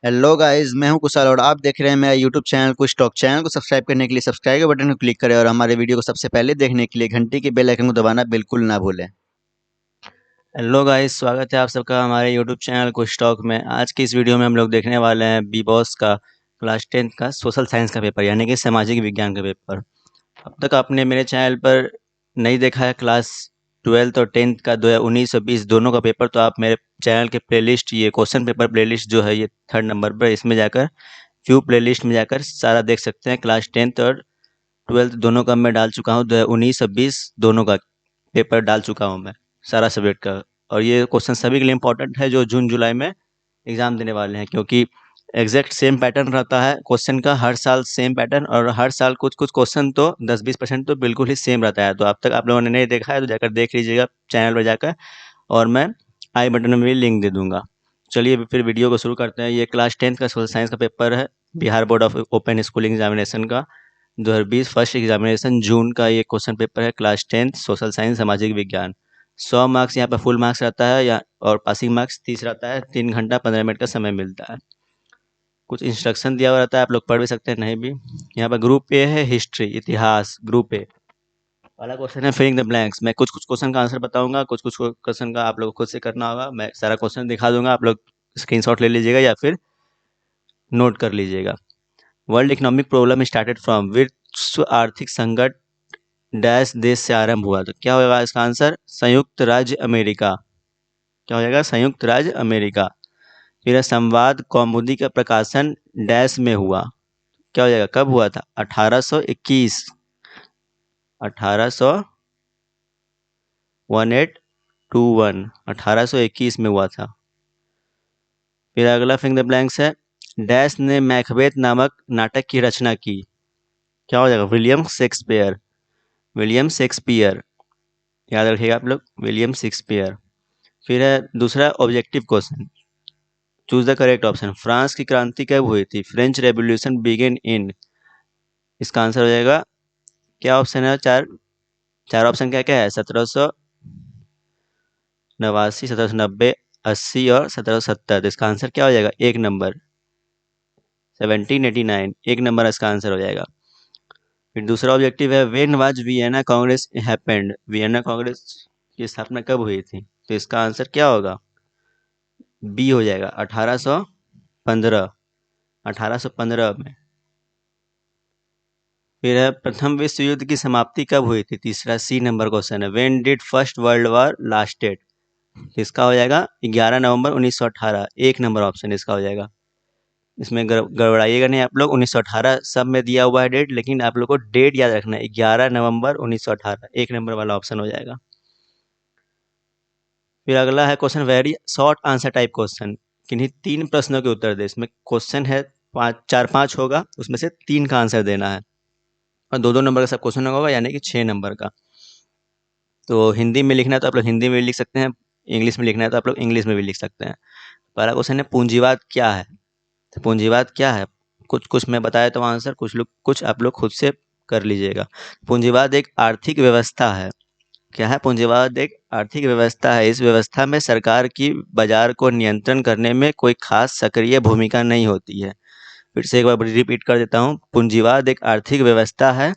Hello guys, मैं हूं कुशाल और आप देख रहे हैं मेरा यूट्यूब चैनल कुछ टॉक। चैनल को सब्सक्राइब करने के लिए सब्सक्राइब के बटन को क्लिक करें और हमारे वीडियो को सबसे पहले देखने के लिए घंटी के बेल आइकन को दबाना बिल्कुल ना भूलें। हेलो गाइस, स्वागत है आप सबका हमारे यूट्यूब चैनल कुछ टॉक में। आज की इस वीडियो में हम लोग देखने वाले हैं बी बॉस का क्लास 10th का सोशल साइंस का पेपर यानी कि सामाजिक विज्ञान का पेपर। अब तक आपने मेरे चैनल पर नहीं देखा है क्लास 12th और 10th का 2019 और 20 दोनों का पेपर, तो आप मेरे चैनल के प्लेलिस्ट, ये क्वेश्चन पेपर प्लेलिस्ट जो है ये 3rd नंबर पर, इसमें जाकर व्यू प्लेलिस्ट में जाकर सारा देख सकते हैं। क्लास 10th और 12th दोनों का मैं डाल चुका हूँ, 2019 और 20 दोनों का पेपर डाल चुका हूँ मैं, सारा सब्जेक्ट का। और ये क्वेश्चन सभी के लिए इंपॉर्टेंट है जो जून जुलाई में एग्ज़ाम देने वाले हैं, क्योंकि एग्जैक्ट सेम पैटर्न रहता है क्वेश्चन का, हर साल सेम पैटर्न, और हर साल कुछ कुछ क्वेश्चन तो 10-20% तो बिल्कुल ही सेम रहता है। तो अब तक आप लोगों ने नहीं देखा है तो जाकर देख लीजिएगा चैनल पर जाकर, और मैं आई बटन में भी लिंक दे दूंगा। चलिए फिर वीडियो को शुरू करते हैं। ये क्लास 10th का सोशल साइंस का पेपर है, Bihar board of open schooling examination का 2020 फर्स्ट एग्जामिनेशन जून का ये क्वेश्चन पेपर है। क्लास 10th सोशल साइंस सामाजिक विज्ञान, 100 मार्क्स यहाँ पर फुल मार्क्स रहता है या और पासिंग मार्क्स 30 रहता है। 3 घंटा 15 मिनट का समय मिलता है। कुछ इंस्ट्रक्शन दिया हुआ रहता है, आप लोग पढ़ भी सकते हैं नहीं भी। यहाँ पर ग्रुप ए है हिस्ट्री इतिहास, ग्रुप ए वाला क्वेश्चन है फिलिंग द ब्लैंक्स। मैं कुछ कुछ क्वेश्चन का आंसर बताऊंगा, कुछ कुछ क्वेश्चन का आप लोग खुद से करना होगा। मैं सारा क्वेश्चन दिखा दूंगा, आप लोग स्क्रीनशॉट ले लीजिएगा या फिर नोट कर लीजिएगा। World economic problem started from, विश्व आर्थिक संकट डैश देश से आरंभ हुआ। तो क्या होगा इसका आंसर? संयुक्त राज्य अमेरिका। क्या हो जाएगा? संयुक्त राज्य अमेरिका। फिर है संवाद कौमुदी का प्रकाशन डैश में हुआ। क्या हो जाएगा? कब हुआ था? 1821, 1821 1821 में हुआ था। फिर अगला फिंग द ब्लैंक्स है, डैश ने मैकबेथ नामक नाटक की रचना की। क्या हो जाएगा? विलियम शेक्सपियर, विलियम शेक्सपियर, याद रखिएगा आप लोग, विलियम शेक्सपियर। फिर है दूसरा objective question, choose the correct option. France की क्रांति कब हुई थी? French revolution begin in. इसका आंसर हो जाएगा, क्या ऑप्शन है? चार चार ऑप्शन क्या क्या है? 1789, 1790, 80 और 1770। तो इसका आंसर क्या हो जाएगा? एक नंबर 1789, एक नंबर इसका आंसर हो जाएगा। फिर दूसरा ऑब्जेक्टिव है, when was Vienna Congress happened. Vienna Congress की स्थापना कब हुई थी? तो इसका आंसर क्या होगा? बी हो जाएगा, 1815, 1815 में। फिर है प्रथम विश्व युद्ध की समाप्ति कब हुई थी? तीसरा सी नंबर क्वेश्चन है, when did first world war lasted. इसका हो जाएगा 11 नवंबर 1918, एक नंबर ऑप्शन इसका हो जाएगा। इसमें गड़बड़ाइएगा नहीं आप लोग, 1918 सब में दिया हुआ है डेट, लेकिन आप लोग को डेट याद रखना है, 11 नवंबर 1918, एक नंबर वाला ऑप्शन हो जाएगा। फिर अगला है question, very short answer type question, किन्हीं 3 प्रश्नों के उत्तर दे। इसमें क्वेश्चन है 4-5 होगा, उसमें से 3 का आंसर देना है, और 2-2 नंबर का सब क्वेश्चन होगा, यानी कि 6 नंबर का। तो हिंदी में लिखना है तो आप लोग हिंदी में भी लिख सकते हैं, इंग्लिश में लिखना है तो आप लोग इंग्लिश में भी लिख सकते हैं। पहला क्वेश्चन है, पूंजीवाद क्या है? तो पूंजीवाद क्या है, कुछ कुछ मैं बताया तो आंसर, कुछ आप लोग खुद से कर लीजिएगा। पूंजीवाद एक आर्थिक व्यवस्था है। क्या है? पूंजीवाद एक आर्थिक व्यवस्था है। इस व्यवस्था में सरकार की बाजार को नियंत्रण करने में कोई खास सक्रिय भूमिका नहीं होती है। फिर से एक बार रिपीट कर देता हूँ, पूंजीवाद एक आर्थिक व्यवस्था है।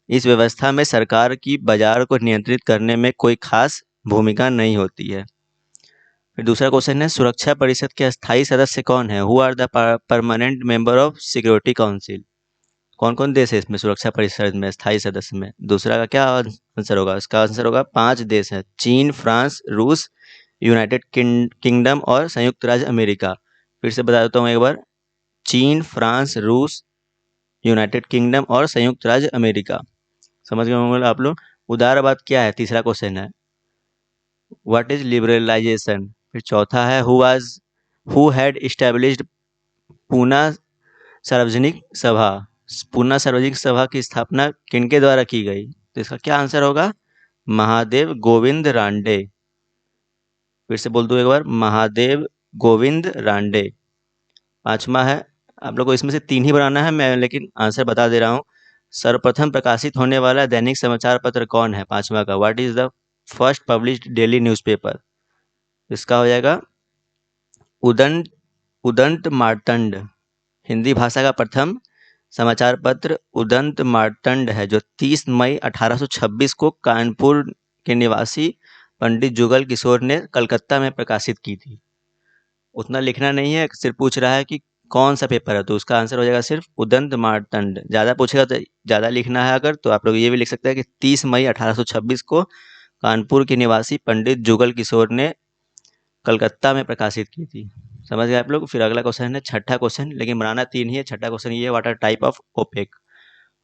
इस व्यवस्था में सरकार की बाजार को नियंत्रित करने में कोई खास भूमिका नहीं होती है। फिर दूसरा क्वेश्चन है, सुरक्षा परिषद के स्थायी सदस्य कौन है? Who are the permanent member of security council. कौन कौन देश है इसमें सुरक्षा परिषद में स्थायी सदस्य में? दूसरा का क्या आंसर होगा? इसका आंसर होगा 5 देश हैं, चीन, फ्रांस, रूस, यूनाइटेड किंगडम और संयुक्त राज्य अमेरिका। फिर से बता देता हूँ एक बार, चीन, फ्रांस, रूस, यूनाइटेड किंगडम और संयुक्त राज्य अमेरिका। समझ गए होंगे आप लोग। उदारवाद क्या है? तीसरा क्वेश्चन है, व्हाट इज लिबरलाइजेशन। फिर चौथा है, हु हैड इस्टेब्लिश्ड पूना सार्वजनिक सभा। पूना सार्वजनिक सभा की स्थापना किनके द्वारा की गई? तो इसका क्या आंसर होगा? महादेव गोविंद रानडे। फिर से बोल दूं एक बार, महादेव गोविंद रानडे। पांचवा है, आप लोग को इसमें से 3 ही बनाना है, मैं लेकिन आंसर बता दे रहा हूँ। सर्वप्रथम प्रकाशित होने वाला दैनिक समाचार पत्र कौन है? पांचवा का, what is the first published daily newspaper. इसका हो जाएगा उदन उदंत मार्तंड हिंदी भाषा का प्रथम समाचार पत्र उदंत मार्तंड है, जो 30 मई 1826 को कानपुर के निवासी पंडित जुगल किशोर ने कलकत्ता में प्रकाशित की थी। उतना लिखना नहीं है, सिर्फ पूछ रहा है कि कौन सा पेपर है, तो उसका आंसर हो जाएगा सिर्फ उदंत मार्तंड। ज़्यादा पूछेगा तो ज़्यादा लिखना है, अगर तो आप लोग ये भी लिख सकते हैं कि 30 मई 1826 को कानपुर के निवासी पंडित जुगल किशोर ने कलकत्ता में प्रकाशित की थी। समझ गए आप लोग। फिर अगला क्वेश्चन है छठा क्वेश्चन, लेकिन बनाना 3 ही है। छठा क्वेश्चन ये है, what are type of OPEC.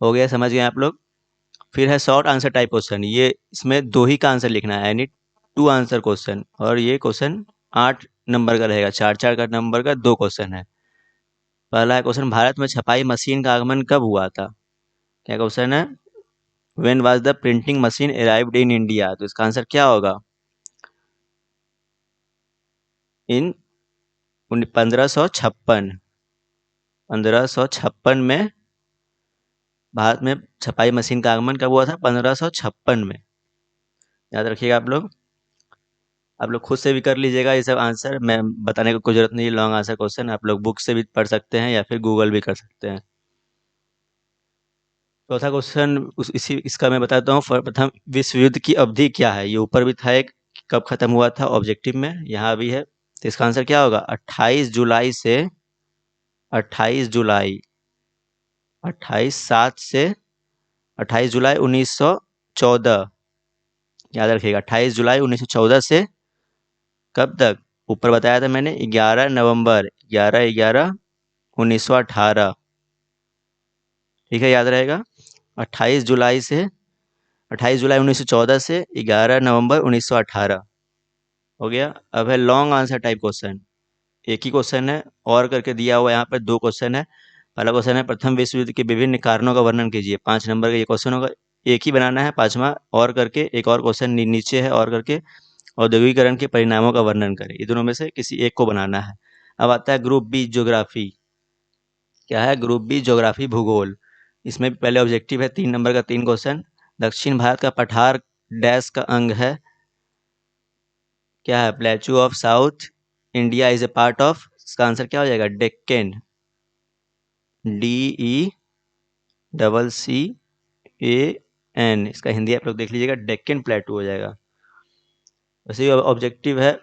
हो गया, समझ गए आप लोग। फिर है शॉर्ट आंसर टाइप क्वेश्चन, ये इसमें 2 ही का आंसर लिखना है, यानी 2 आंसर क्वेश्चन। और ये क्वेश्चन 8 नंबर का रहेगा, 4-4 का नंबर का 2 क्वेश्चन है। पहला क्वेश्चन, भारत में छपाई मशीन का आगमन कब हुआ था? क्या क्वेश्चन है? When was the printing machine arrived in India? तो इसका आंसर क्या होगा? इन 1556। 1556 में भारत में छपाई मशीन का आगमन कब हुआ था? 1556 में। याद रखिएगा आप लोग। आप लोग खुद से भी कर लीजिएगा ये सब आंसर, मैं बताने की कोई जरूरत नहीं है। लॉन्ग आंसर क्वेश्चन आप लोग बुक से भी पढ़ सकते हैं या फिर गूगल भी कर सकते हैं। चौथा क्वेश्चन इसी इसका मैं बताता हूँ। प्रथम विश्व युद्ध की अवधि क्या है? ये ऊपर भी था एक, कब खत्म हुआ था ऑब्जेक्टिव में, यहाँ भी है। तो इसका आंसर क्या होगा? 28 जुलाई से 28 जुलाई 28/7 से 28 जुलाई 1914। याद रखिएगा, 28 जुलाई 1914 से कब तक? ऊपर बताया था मैंने 11 नवंबर 1918। ठीक है, याद रहेगा। 28 जुलाई से 28 जुलाई 1914 से 11 नवंबर 1918 हो गया। अब है लॉन्ग आंसर टाइप क्वेश्चन। एक ही क्वेश्चन है, और करके दिया हुआ है यहाँ पर 2 क्वेश्चन है। पहला क्वेश्चन है, प्रथम विश्व युद्ध के विभिन्न कारणों का वर्णन कीजिए। 5 नंबर का ये क्वेश्चन होगा। एक ही बनाना है, पांचवा और करके एक और क्वेश्चन नीचे है, और करके औद्योगिकरण के परिणामों का वर्णन करें। ये दोनों में से किसी एक को बनाना है। अब आता है ग्रुप बी ज्योग्राफी। क्या है? ग्रुप बी ज्योग्राफी भूगोल। इसमें भी पहले ऑब्जेक्टिव है, 3 नंबर का 3 क्वेश्चन। दक्षिण भारत का पठार डैश का अंग है? क्या है? प्लेटू of south India is a part of. इसका आंसर क्या हो जाएगा? डेक्कन। DECCAN। इसका हिंदी आप लोग देख लीजिएगा, डेक्कन प्लेटू हो जाएगा। वैसे ही ऑब्जेक्टिव है,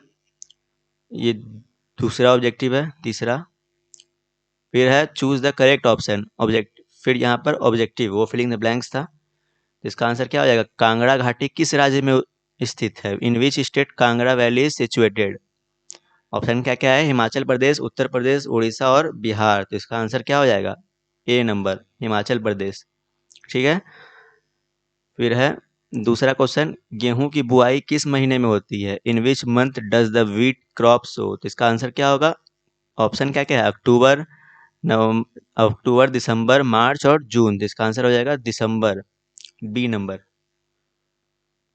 ये दूसरा ऑब्जेक्टिव है, तीसरा। फिर है choose the correct option object. फिर यहाँ पर ऑब्जेक्टिव वो फिलिंग द ब्लैंक्स था। तो इसका आंसर क्या हो जाएगा? कांगड़ा घाटी किस राज्य में स्थित है? In which state Kangra valley is situated? Option क्या क्या है? हिमाचल प्रदेश, उत्तर प्रदेश, उड़ीसा और बिहार। तो इसका आंसर क्या हो जाएगा? ए नंबर, हिमाचल प्रदेश। ठीक है। फिर है दूसरा क्वेश्चन, गेहूं की बुआई किस महीने में होती है? In which month does the wheat crop sow? तो इसका आंसर क्या होगा? ऑप्शन क्या क्या है? अक्टूबर, नवंबर, अक्टूबर, दिसंबर, मार्च और जून। तो इसका आंसर हो जाएगा दिसंबर, बी नंबर।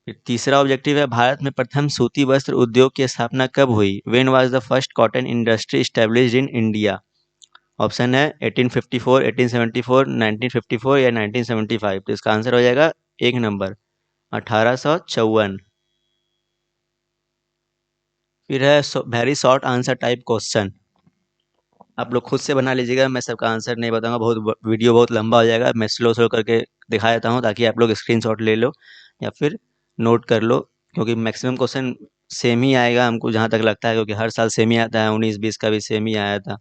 फिर तीसरा ऑब्जेक्टिव है, भारत में प्रथम सूती वस्त्र उद्योग की स्थापना कब हुई? When was the first cotton industry established in India? Option है 1854, 1874, 1954 या 1975। तो इसका आंसर हो जाएगा एक नंबर, 1854। फिर है very short answer type question. आप लोग खुद से बना लीजिएगा, मैं सबका आंसर नहीं बताऊंगा, बहुत वीडियो बहुत लंबा हो जाएगा। मैं स्लो स्लो करके दिखा देता हूँ ताकि आप लोग स्क्रीनशॉट ले लो या फिर नोट कर लो, क्योंकि मैक्सिमम क्वेश्चन सेम ही आएगा हमको जहाँ तक लगता है, क्योंकि हर साल सेम ही आता है। 19-20 का भी सेम ही आया था।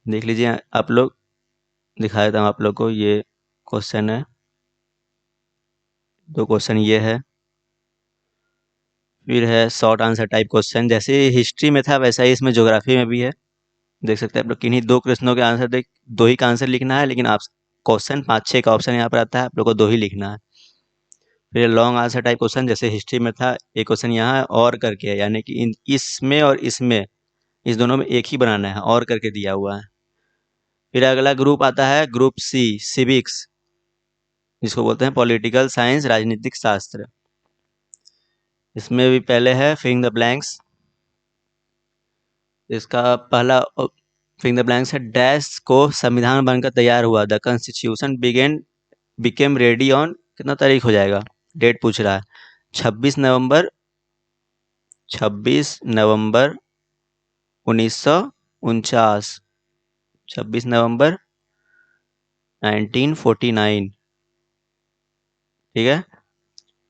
देख लीजिए आप लोग, दिखा देता हूँ आप लोग को। ये क्वेश्चन है, 2 क्वेश्चन ये है। फिर है शॉर्ट आंसर टाइप क्वेश्चन, जैसे हिस्ट्री में था वैसा ही इसमें ज्योग्राफी में भी है। देख सकते हैं आप लोग, किन्हीं 2 प्रश्नों के आंसर देख 2 ही का आंसर लिखना है, लेकिन आप क्वेश्चन 5-6 का ऑप्शन यहाँ पर आता है, आप लोग को 2 ही लिखना है। फिर लॉन्ग आंसर टाइप क्वेश्चन, जैसे हिस्ट्री में था, एक क्वेश्चन यहाँ है और करके है, यानी कि इसमें और इसमें, इस दोनों में एक ही बनाना है, और करके दिया हुआ है। फिर अगला ग्रुप आता है ग्रुप सी, सिविक्स, जिसको बोलते हैं पॉलिटिकल साइंस, राजनीतिक शास्त्र। इसमें भी पहले है फिलिंग द ब्लैंक्स। इसका पहला फिलिंग द ब्लैंक्स है, डैश को संविधान बनकर तैयार हुआ। The constitution became ready on, कितना तारीख हो जाएगा? डेट पूछ रहा है। 26 नवंबर 26 नवंबर 1949, 26 नवंबर 1949। ठीक है।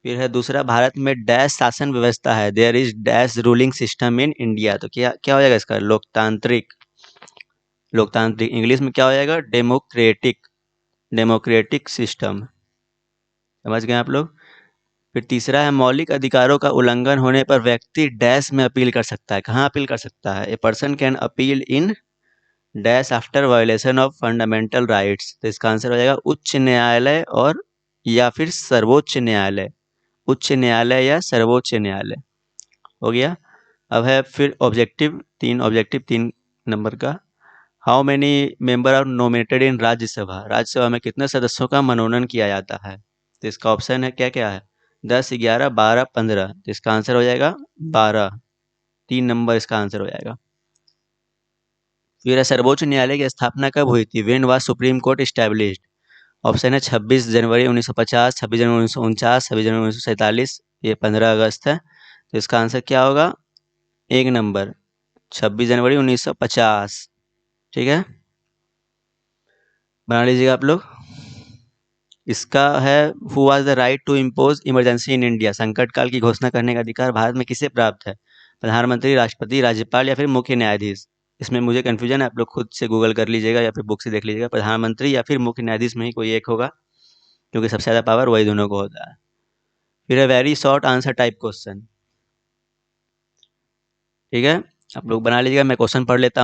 फिर है दूसरा, भारत में डैश शासन व्यवस्था है, there is dash ruling system in India. तो क्या क्या हो जाएगा इसका, लोकतांत्रिक। लोकतांत्रिक इंग्लिश में क्या हो जाएगा, डेमोक्रेटिक। Democratic system. समझ गए आप लोग। फिर तीसरा है, मौलिक अधिकारों का उल्लंघन होने पर व्यक्ति डैश में अपील कर सकता है। कहाँ अपील कर सकता है, a person can appeal in dash after violation of fundamental rights. तो इसका आंसर हो जाएगा उच्च न्यायालय और या फिर सर्वोच्च न्यायालय। उच्च न्यायालय या सर्वोच्च न्यायालय। हो गया। अब है फिर ऑब्जेक्टिव तीन, ऑब्जेक्टिव 3 नंबर का, how many member are nominated in Rajya Sabha. Rajya Sabha में कितने सदस्यों का मनोनयन किया जाता है। तो इसका ऑप्शन है क्या क्या है, 10, 11, 12, 15। तो इसका आंसर हो जाएगा 12। 3 नंबर इसका आंसर हो जाएगा। फिर है, सर्वोच्च न्यायालय की स्थापना कब हुई थी, when was supreme court established. Option है 26 जनवरी 1950, 26 जनवरी 1949, 26 जनवरी 1947, ये 15 अगस्त है। तो इसका आंसर क्या होगा, 1 नंबर, 26 जनवरी 1950। ठीक है, बना लीजिएगा आप लोग। इसका है, who was the right to impose emergency in India. संकट काल की घोषणा करने का अधिकार भारत में किसे प्राप्त है, प्रधानमंत्री, राष्ट्रपति, राज्यपाल या फिर मुख्य न्यायाधीश। इसमें मुझे कन्फ्यूजन है, आप लोग खुद से गूगल कर लीजिएगा या फिर बुक से देख लीजिएगा। प्रधानमंत्री या फिर मुख्य न्यायाधीश में ही कोई एक होगा, क्योंकि सबसे ज़्यादा पावर वही दोनों को होता है। फिर है very short answer type question. ठीक है, आप लोग बना लीजिएगा। मैं क्वेश्चन पढ़ देता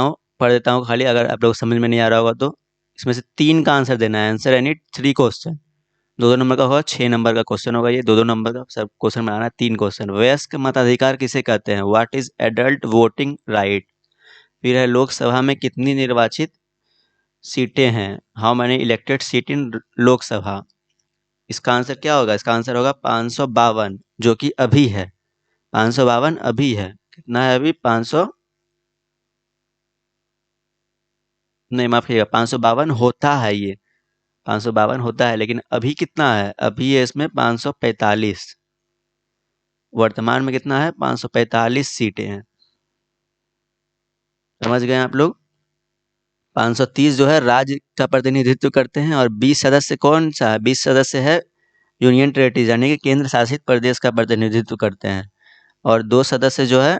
हूँ खाली, अगर आप लोग समझ में नहीं आ रहा होगा तो इसमें से 3 का आंसर देना है, आंसर एनी 3 क्वेश्चन। 2-2 नंबर का होगा, 6 नंबर का क्वेश्चन होगा ये, 2-2 नंबर का सब क्वेश्चन बनाना है, 3 क्वेश्चन। वयस्क मताधिकार किसे कहते हैं, what is adult voting right. फिर है, लोकसभा में कितनी निर्वाचित सीटें हैं, हाउ मैनी इलेक्टेड सीट इन लोकसभा। इसका आंसर क्या होगा, इसका आंसर होगा 552, जो कि अभी है। 552 अभी है, कितना है अभी, 500 नहीं माफ कीजिएगा, 552 होता है ये, 552 होता है, लेकिन अभी कितना है, अभी है इसमें 545। वर्तमान में कितना है, 545 सीटें हैं। समझ गए आप लोग। 530 जो है राज्य का प्रतिनिधित्व करते हैं, और 20 सदस्य कौन सा है, 20 सदस्य है यूनियन टेरिटरीज यानी कि केंद्र शासित प्रदेश का प्रतिनिधित्व करते हैं, और 2 सदस्य जो है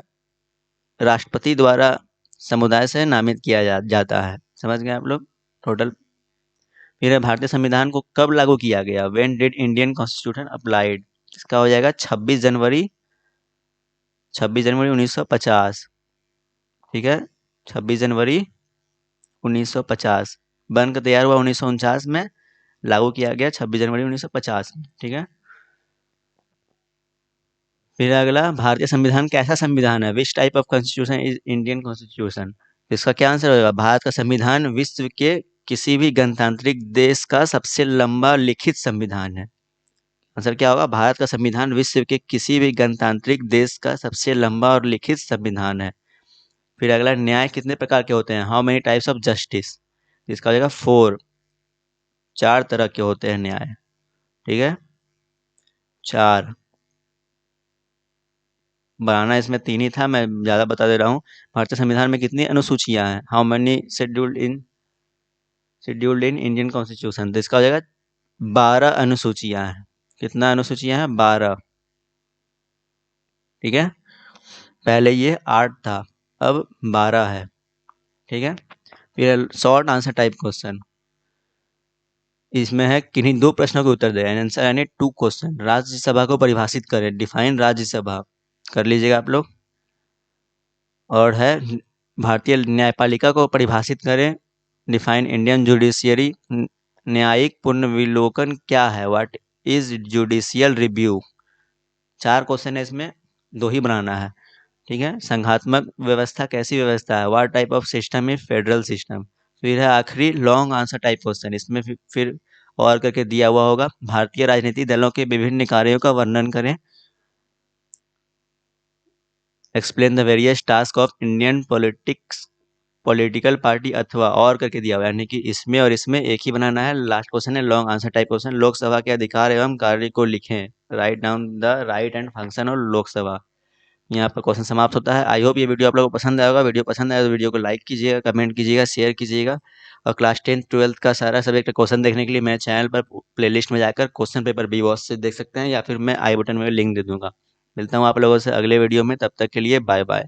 राष्ट्रपति द्वारा समुदाय से नामित किया जाता है। समझ गए आप लोग। टोटल। फिर है, भारतीय संविधान को कब लागू किया गया, when did Indian constitution applied. इसका हो जाएगा 26 जनवरी, 26 जनवरी 1950। ठीक है, 26 जनवरी 1950। बनकर तैयार हुआ 1949 में, लागू किया गया 26 जनवरी 1950 में। ठीक है। फिर अगला, भारतीय संविधान कैसा संविधान है, which type of constitution is Indian constitution. इसका क्या आंसर होगा, भारत का संविधान विश्व के किसी भी गणतांत्रिक देश का सबसे लंबा लिखित संविधान है। आंसर क्या होगा, भारत का संविधान विश्व के किसी भी गणतांत्रिक देश का सबसे लंबा और लिखित संविधान है। फिर अगला, न्याय कितने प्रकार के होते हैं, how many types of justice. इसका हो जाएगा 4, 4 तरह के होते हैं न्याय। ठीक है, 4। बनाना इसमें 3 ही था, मैं ज़्यादा बता दे रहा हूँ। भारतीय संविधान में कितनी अनुसूचियां हैं, how many scheduled in Indian constitution. तो इसका हो जाएगा 12 अनुसूचियां हैं। कितना अनुसूचियां हैं, 12। ठीक है, पहले ये 8 था, अब 12 है। ठीक है। फिर शॉर्ट आंसर टाइप क्वेश्चन, इसमें है किन्हीं 2 प्रश्नों के उत्तर दें, आंसर यानी 2 क्वेश्चन। राज्यसभा को परिभाषित करें, डिफाइन राज्यसभा। कर लीजिएगा आप लोग। और है, भारतीय न्यायपालिका को परिभाषित करें, डिफाइन इंडियन जुडिशियरी। न्यायिक पुनर्विलोकन क्या है, what is judicial review. 4 question है इसमें, 2 ही बनाना है। ठीक है, संघात्मक व्यवस्था कैसी व्यवस्था है, what type of system is federal system. फिर है आखिरी, लॉन्ग आंसर टाइप क्वेश्चन, इसमें फिर और करके दिया हुआ होगा, भारतीय राजनीतिक दलों के विभिन्न कार्यों का वर्णन करें, explain the various task of Indian political party, अथवा और करके दिया हुआ है, यानी कि इसमें और इसमें एक ही बनाना है। लास्ट क्वेश्चन है long answer type question, Lok Sabha के अधिकार एवं कार्य को लिखें, write down the right and function of Lok Sabha. यहाँ पर क्वेश्चन समाप्त होता है। आई होप ये वीडियो आप लोगों को पसंद आया होगा। वीडियो पसंद आया तो वीडियो को लाइक कीजिएगा, कमेंट कीजिएगा, शेयर कीजिएगा। और क्लास 10th-12th का सारा सब्जेक्ट का क्वेश्चन देखने के लिए मेरे चैनल पर प्लेलिस्ट में जाकर क्वेश्चन पेपर बी वॉच से देख सकते हैं, या फिर मैं आई बटन में लिंक दे दूंगा। मिलता हूँ आप लोगों से अगले वीडियो में, तब तक के लिए बाय बाय।